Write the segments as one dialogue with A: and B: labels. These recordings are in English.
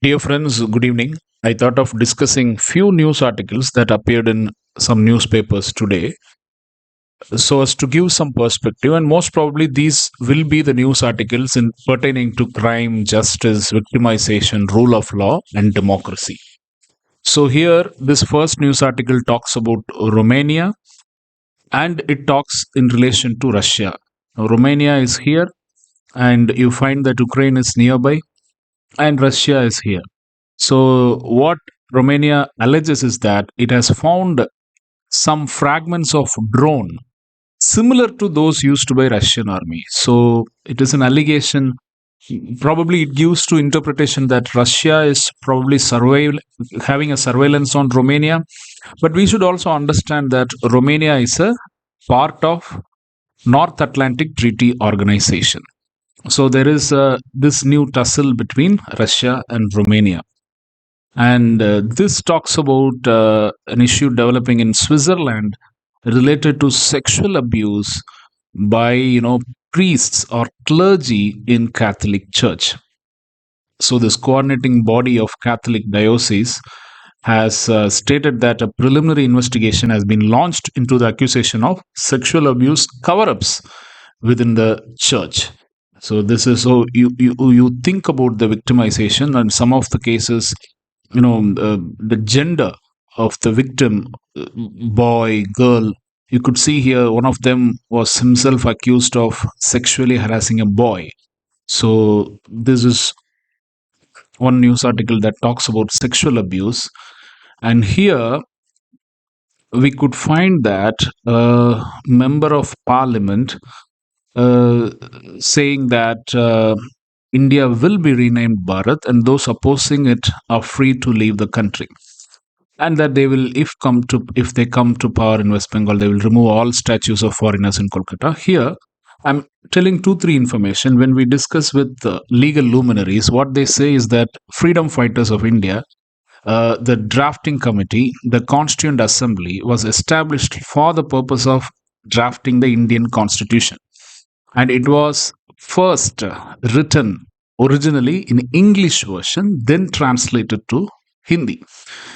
A: Dear friends, good evening. I thought of discussing few news articles that appeared in some newspapers today so as to give some perspective, and most probably these will be the news articles in pertaining to crime, justice, victimization, rule of law and democracy. So here this first news article talks about Romania, and it talks in relation to Russia. Now, Romania is here, and you find that Ukraine is nearby and Russia is here. So, what Romania alleges is that it has found some fragments of drone similar to those used by Russian army. So, it is an allegation. Probably it gives to interpretation that Russia is probably having a surveillance on Romania. But we should also understand that Romania is a part of North Atlantic Treaty Organization. So there is this new tussle between Russia and Romania. And this talks about an issue developing in Switzerland related to sexual abuse by priests or clergy in Catholic Church. So this coordinating body of Catholic diocese has stated that a preliminary investigation has been launched into the accusation of sexual abuse cover-ups within the church. So this is so you think about the victimization and some of the cases, the gender of the victim, boy, girl. You could see here one of them was himself accused of sexually harassing a boy. So this is one news article that talks about sexual abuse, and here we could find that a member of parliament uh, saying that India will be renamed Bharat, and those opposing it are free to leave the country. And that they will, if they come to power in West Bengal, they will remove all statues of foreigners in Kolkata. Here, I'm telling two, three information. When we discuss with legal luminaries, what they say is that freedom fighters of India, the drafting committee, the Constituent Assembly, was established for the purpose of drafting the Indian Constitution, and it was first written originally in English version, then translated to Hindi.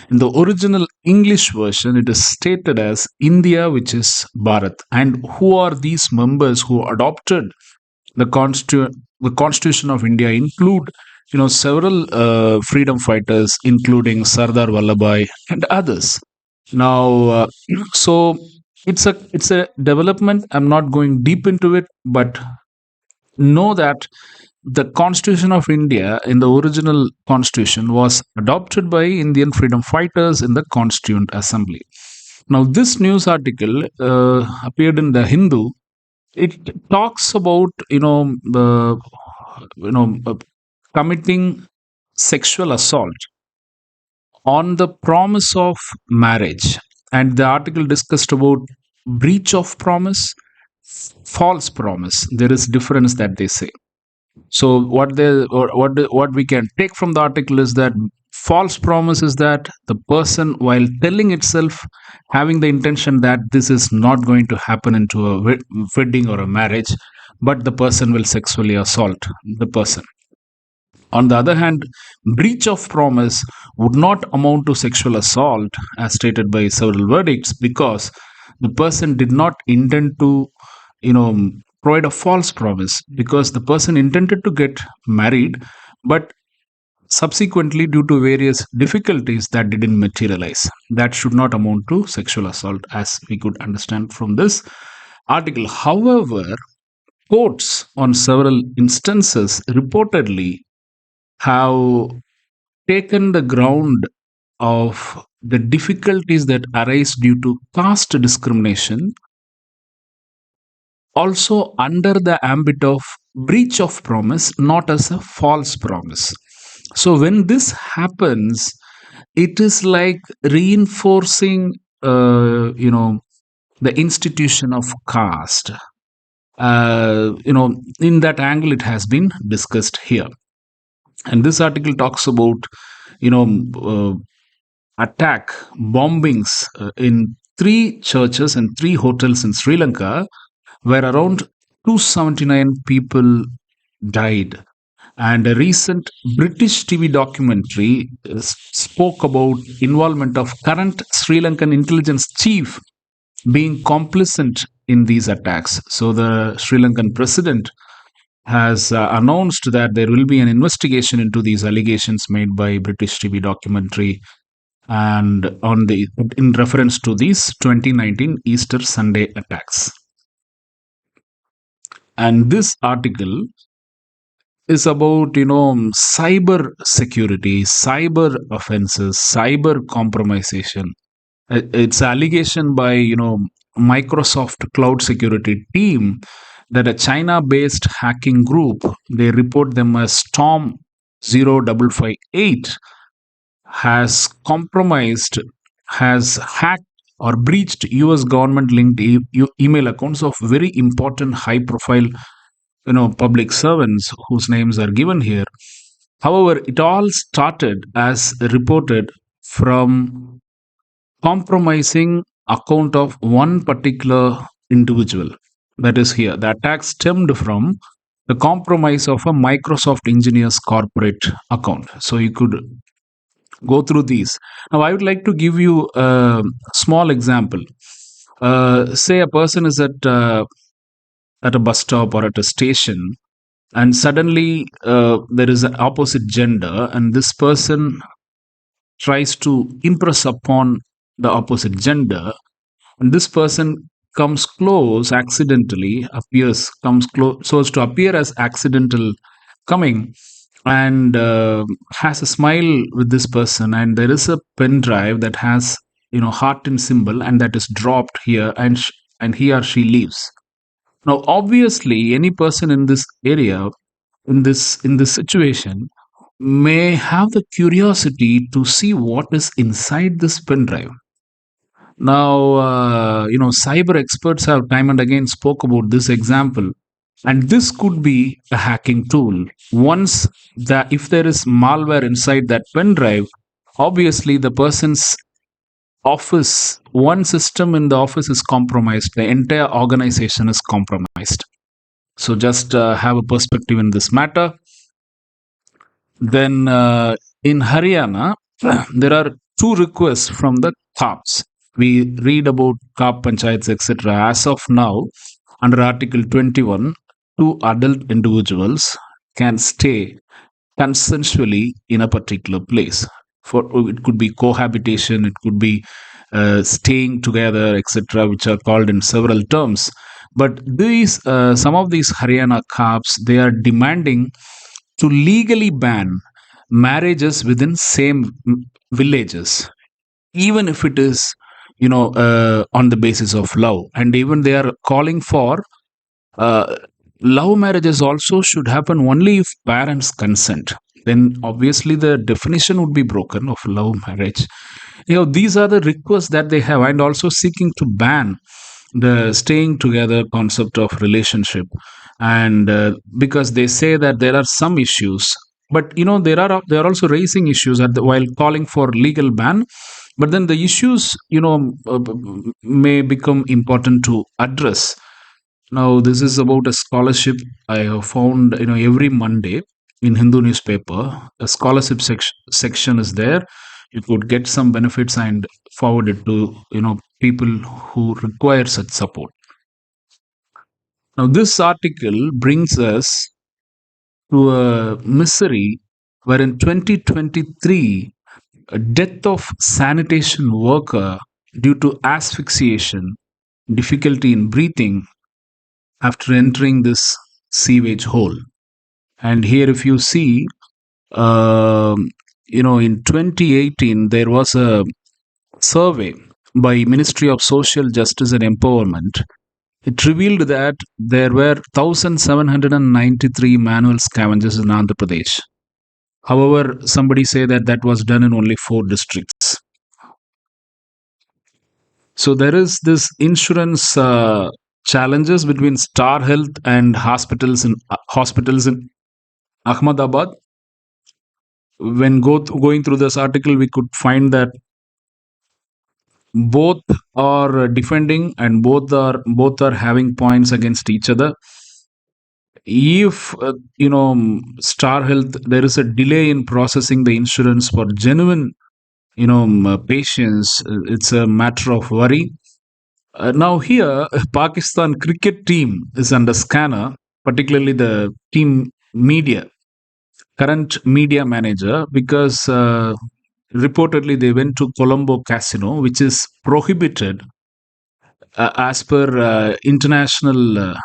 A: In the original English version, it is stated as India, which is Bharat. And who are these members who adopted the Constitution of India? Include several freedom fighters, including Sardar Vallabhai and others. Now, so it's a development. I'm not going deep into it, but know that the Constitution of India in the original constitution was adopted by Indian freedom fighters in the Constituent Assembly. Now, this news article appeared in the Hindu. It talks about committing sexual assault on the promise of marriage, and the article discussed about breach of promise, false promise. There is difference that they say. So what we can take from the article is that false promise is that the person, while telling itself, having the intention that this is not going to happen into a wedding or a marriage, but the person will sexually assault the person. On the other hand, breach of promise would not amount to sexual assault as stated by several verdicts, because the person did not intend to you know provide a false promise, because the person intended to get married, but subsequently, due to various difficulties, that didn't materialize. That should not amount to sexual assault, as we could understand from this article. However, courts on several instances reportedly have taken the ground of the difficulties that arise due to caste discrimination also under the ambit of breach of promise, not as a false promise. So when this happens, it is like reinforcing, the institution of caste. In that angle, it has been discussed here. And this article talks about, you know, attack, bombings in three churches and three hotels in Sri Lanka, where around 279 people died. And a recent British TV documentary spoke about involvement of current Sri Lankan intelligence chief being complicit in these attacks. So the Sri Lankan president has announced that there will be an investigation into these allegations made by British TV documentary and on the in reference to these 2019 Easter Sunday attacks. And this article is about cyber security, cyber offenses, cyber compromisation. It's allegation by Microsoft cloud security team that a China based hacking group, they report them as Storm 0558, has compromised, has hacked or breached US government linked email accounts of very important high profile public servants whose names are given here. However, it all started as reported from compromising account of one particular individual. That is here. The attack stemmed from the compromise of a Microsoft engineer's corporate account. So you could go through these. Now, I would like to give you a small example. Say a person is at a bus stop or at a station, and suddenly there is an opposite gender, and this person tries to impress upon the opposite gender, and this person comes close accidentally, comes close so as to appear as accidental coming, and has a smile with this person, and there is a pen drive that has heart and symbol, and that is dropped here, and he or she leaves. Now obviously any person in this area, in this situation, may have the curiosity to see what is inside this pen drive. Now, cyber experts have time and again spoke about this example, and this could be a hacking tool. Once that, if there is malware inside that pen drive, obviously the person's office, one system in the office is compromised, the entire organization is compromised. So, just have a perspective in this matter. Then in Haryana, there are two requests from the CAPs. We read about CAP panchayats, etc. As of now, under Article 21, two adult individuals can stay consensually in a particular place. For it could be cohabitation, it could be staying together, etc., which are called in several terms. But these some of these Haryana CAPs, they are demanding to legally ban marriages within same villages, even if it is on the basis of love, and even they are calling for uh, love marriages also should happen only if parents consent. Then obviously the definition would be broken of love marriage. These are the requests that they have, and also seeking to ban the staying together concept of relationship. And because they say that there are some issues, but they are also raising issues while calling for legal ban, but then the issues may become important to address. Now this is about a scholarship I have found. Every Monday in Hindu newspaper, a scholarship section is there. You could get some benefits and forward it to people who require such support. Now this article brings us to a misery where in 2023, a death of sanitation worker due to asphyxiation, difficulty in breathing after entering this sewage hole. And here, if you see, in 2018, there was a survey by Ministry of Social Justice and Empowerment. It revealed that there were 1,793 manual scavengers in Andhra Pradesh. However, somebody say that that was done in only 4 districts. So there is this insurance challenges between Star Health and hospitals in Ahmedabad. When going through this article, we could find that both are defending and both are having points against each other. If Star Health, there is a delay in processing the insurance for genuine patients, it's a matter of worry. Now here, Pakistan cricket team is under scanner, particularly the team media, current media manager, because reportedly they went to Colombo Casino, which is prohibited as per international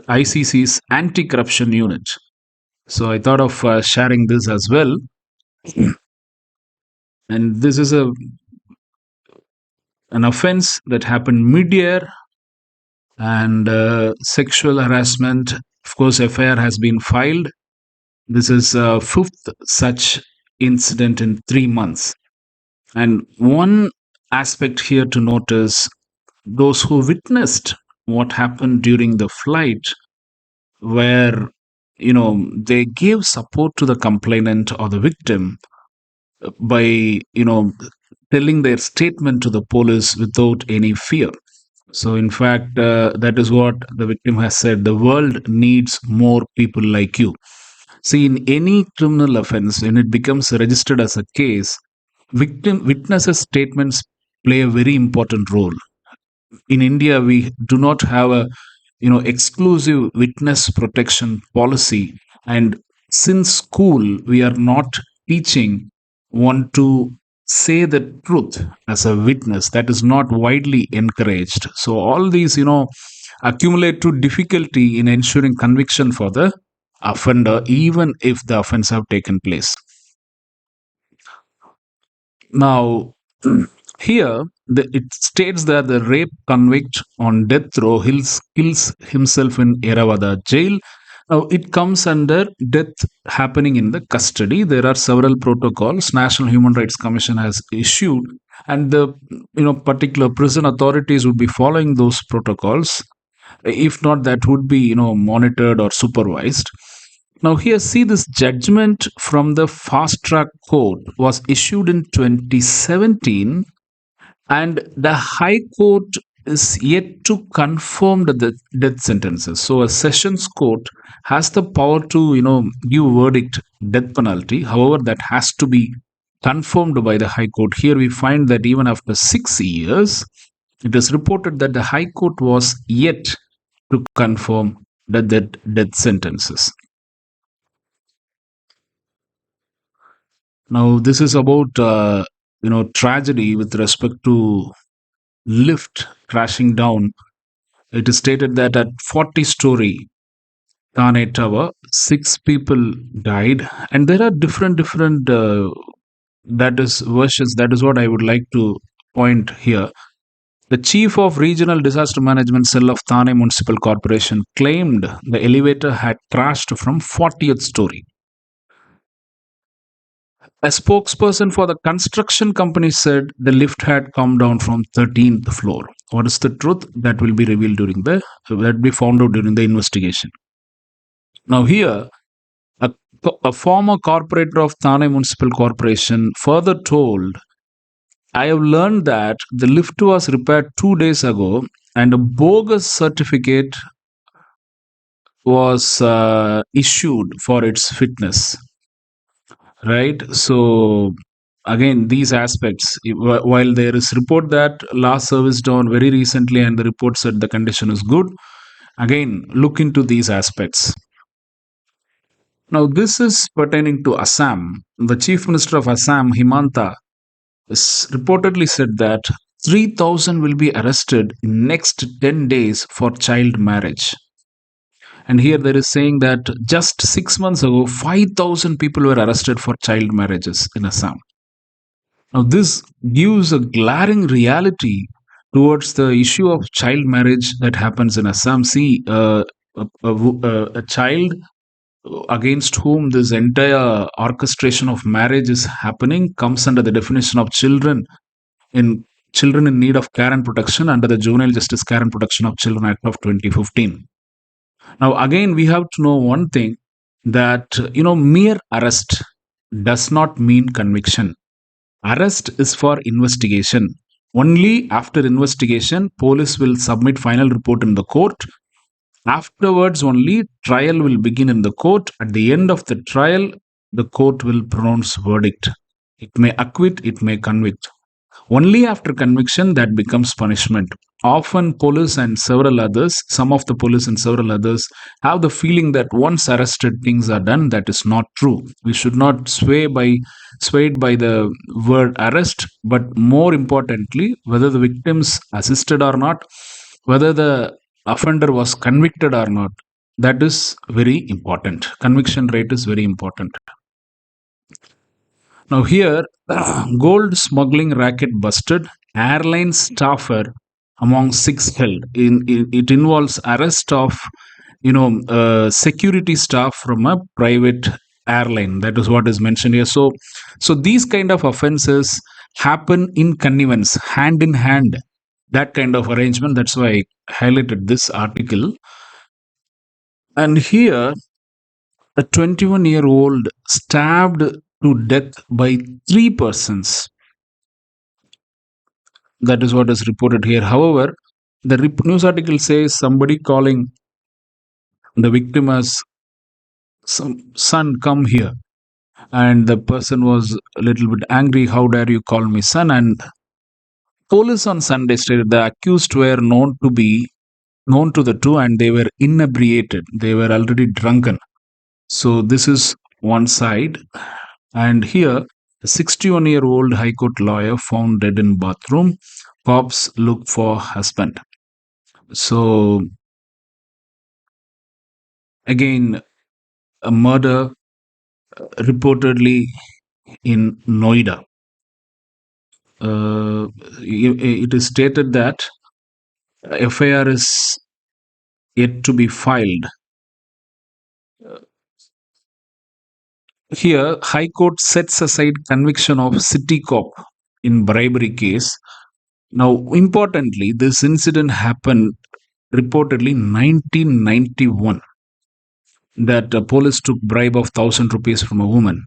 A: ICC's anti-corruption unit. So I thought of sharing this as well. And this is an offense that happened mid-year, and sexual harassment. Of course, FIR has been filed. This is fifth such incident in 3 months. And one aspect here to notice: those who witnessed what happened during the flight, where they gave support to the complainant or the victim by telling their statement to the police without any fear. So in fact, that is what the victim has said: the world needs more people like you. See, in any criminal offense, when it becomes registered as a case, victim witnesses statements play a very important role. In India, we do not have a exclusive witness protection policy, and since school we are not teaching one to say the truth as a witness. That is not widely encouraged. So all these accumulate to difficulty in ensuring conviction for the offender, even if the offense have taken place. Now, here it states that the rape convict on death row kills himself in Eravada jail. Now, it comes under death happening in the custody. There are several protocols National Human Rights Commission has issued, and the particular prison authorities would be following those protocols. If not, that would be monitored or supervised. Now, here, see, this judgment from the fast track court was issued in 2017, and the High Court is yet to confirm the death sentences. So, a sessions court has the power to, give verdict death penalty. However, that has to be confirmed by the High Court. Here, we find that even after 6 years, it is reported that the High Court was yet to confirm the death sentences. Now, this is about tragedy with respect to lift crashing down. It is stated that at 40-story Thane Tower, 6 people died, and there are different that is versions. That is what I would like to point here. The chief of Regional Disaster Management Cell of Thane Municipal Corporation claimed the elevator had crashed from 40th story. A spokesperson for the construction company said the lift had come down from 13th floor. What is the truth? That will be revealed that will be found out during the investigation. Now here, a former corporator of Thane Municipal Corporation further told, I have learned that the lift was repaired 2 days ago and a bogus certificate was issued for its fitness. Right? So again, these aspects, while there is report that last service done very recently and the report said the condition is good, again, look into these aspects. Now, this is pertaining to Assam. The Chief Minister of Assam, Himanta, reportedly said that 3,000 will be arrested in next 10 days for child marriage. And here there is saying that just 6 months ago, 5,000 people were arrested for child marriages in Assam. Now, this gives a glaring reality towards the issue of child marriage that happens in Assam. See, a child against whom this entire orchestration of marriage is happening comes under the definition of in children in need of care and protection under the Juvenile Justice Care and Protection of Children Act of 2015. Now, again, we have to know one thing, that mere arrest does not mean conviction. Arrest is for investigation. Only after investigation, police will submit final report in the court, Afterwards, only trial will begin in the court. At the end of the trial, the court will pronounce verdict. It may acquit, it may convict. Only after conviction that becomes punishment. Often, police and several others, some of the police and several others, have the feeling that once arrested, things are done. That is not true. We should not swayed by the word arrest, but more importantly, whether the victims assisted or not, whether the offender was convicted or not. That is very important. Conviction rate is very important. Now here, gold smuggling racket busted, airline staffer among six held. It involves arrest of security staff from a private airline. That is what is mentioned here. So these kind of offences happen in connivance, hand in hand. That kind of arrangement. That's why I highlighted this article. And here, a 21-year-old stabbed to death by three persons. That is what is reported here. However, the news article says somebody calling the victim as some son, come here. And the person was a little bit angry. How dare you call me son? And police on Sunday stated the accused were known to the two and they were inebriated. They were already drunken. So this is one side. And here, a 61-year-old High Court lawyer found dead in bathroom. Cops look for husband. So again, a murder reportedly in Noida. It is stated that FIR is yet to be filed. Here, High Court sets aside conviction of city cop in bribery case. Now, importantly, this incident happened reportedly 1991. That police took bribe of 1,000 rupees from a woman.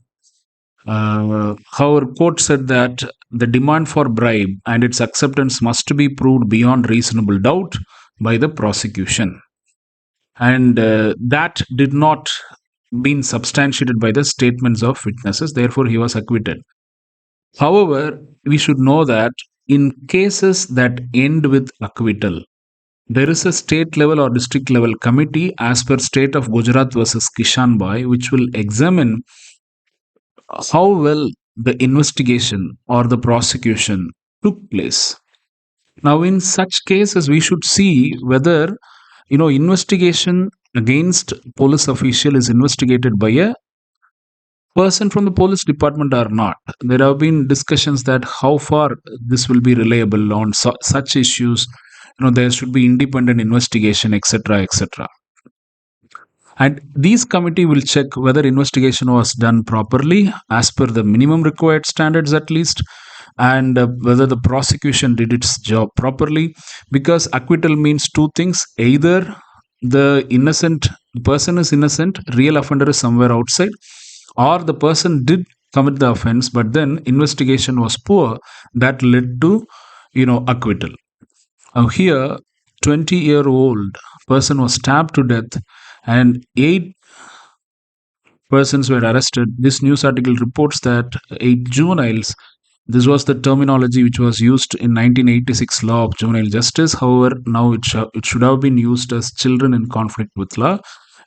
A: However, court said that the demand for bribe and its acceptance must be proved beyond reasonable doubt by the prosecution, and that did not been substantiated by the statements of witnesses. Therefore, he was acquitted. However, we should know that in cases that end with acquittal, there is a state level or district level committee as per state of Gujarat versus Kishan Boy, which will examine how well the investigation or the prosecution took place. Now, in such cases, we should see whether investigation against police official is investigated by a person from the police department or not. There have been discussions that how far this will be reliable on such issues. There should be independent investigation, etc., etc. And these committee will check whether investigation was done properly as per the minimum required standards at least, and whether the prosecution did its job properly, because acquittal means two things: either the person is innocent, real offender is somewhere outside, or the person did commit the offense but then investigation was poor, that led to acquittal. Now here, 20-year-old person was stabbed to death and 8 persons were arrested. This news article reports that 8 juveniles, this was the terminology which was used in 1986 law of juvenile justice. However, now it should have been used as children in conflict with law.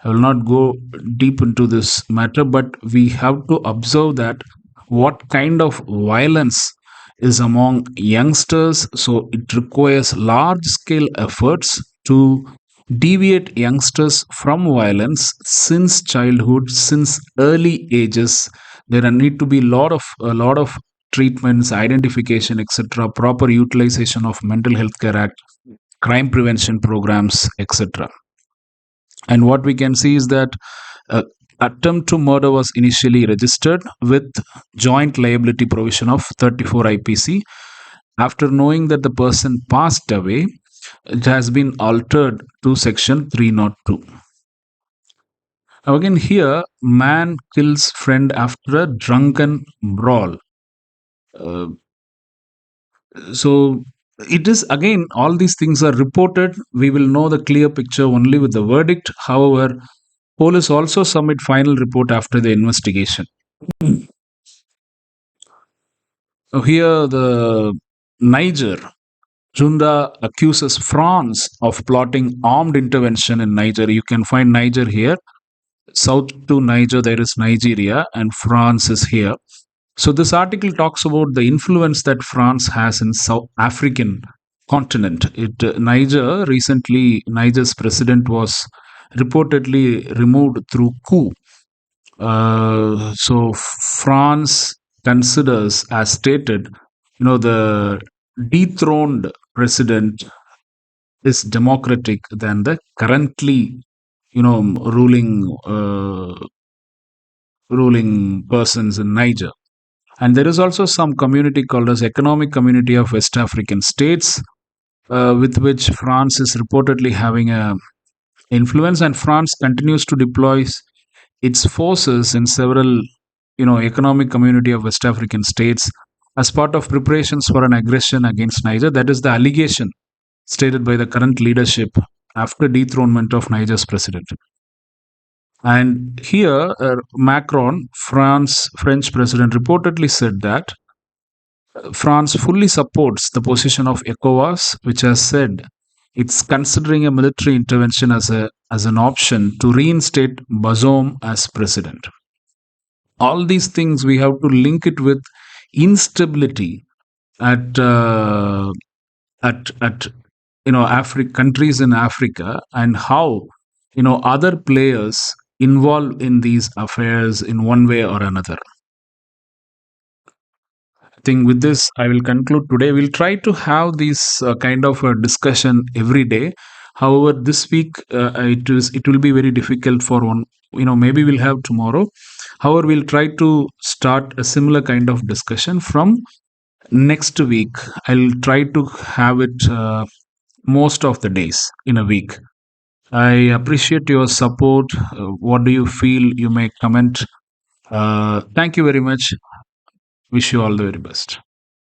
A: I will not go deep into this matter, but we have to observe that what kind of violence is among youngsters. So it requires large scale efforts to deviate youngsters from violence since childhood, since early ages. There need to be a lot of treatments, identification, etc., proper utilization of mental health care act, crime prevention programs, etc. And what we can see is that attempt to murder was initially registered with joint liability provision of 34 IPC. After knowing that the person passed away, it has been altered to section 302. Now again here, man kills friend after a drunken brawl. Uh, so It is again, all these things are reported. We will know the clear picture only with the verdict. However, police also submit final report after the investigation. So here, the Niger Junda accuses France of plotting armed intervention in Niger. You can find Niger here. South to Niger, there is Nigeria, and France is here. So this article talks about the influence that France has in South African continent. Niger recently, Niger's president was reportedly removed through coup. So France considers, as stated, the dethroned president is democratic than the currently, ruling persons in Niger. And there is also some community called as Economic Community of West African States, with which France is reportedly having a influence, and France continues to deploy its forces in several, Economic Community of West African States as part of preparations for an aggression against Niger. That is the allegation stated by the current leadership after dethronement of Niger's president. And here, Macron, French president, reportedly said that France fully supports the position of ECOWAS, which has said it's considering a military intervention as an option to reinstate Bazoum as president. All these things we have to link it with instability at at countries in Africa, and how other players involved in these affairs in one way or another. I think with this, I will conclude today. We'll try to have this kind of a discussion every day. However, this week it will be very difficult for one. Maybe we'll have tomorrow. However, we'll try to start a similar kind of discussion from next week. I'll try to have it most of the days in a week. I appreciate your support. What do you feel? You may comment. Thank you very much. Wish you all the very best.